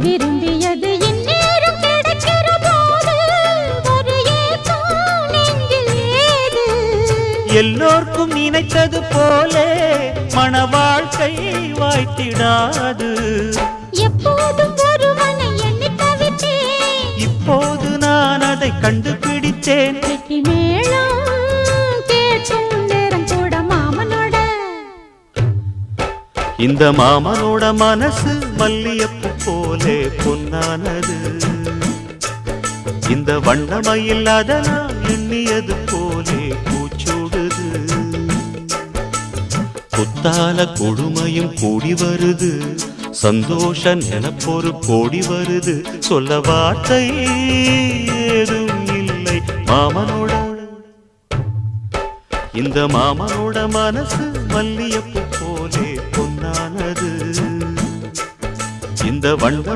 விரும்பியது இந்நேரம் கிடைக்கிற போது ஒரு ஏக்கம் நெஞ்சில் ஏது? எல்லோர்க்கும் நினைத்தது போலே மன வாழ்க்கை வாய்த்திடாது. எப்போதும் ஒருவனை எண்ணி தவித்தேன், இப்போது நான் அதை கண்டுபிடித்தேன். கெட்டி மேளம் கேட்கும் நேரம் கூட மாமனோட. இந்த மாமனோட மனசு மல்லியப்பு போலே பொன்னானது. இந்த வண்ணமயில் அதனால் எண்ணியது போலே பூச்சூடுது. புத்தால கொடுமையும் கூடி வருது, சந்தோஷ நினப்பொரு கோடி வருது. சொல்ல வார்த்தை ஏதும் இல்லை மாமனோட. இந்த மாமனோட மனசு மல்லியப்பு போலே பொன்னானது. இந்த வண்ண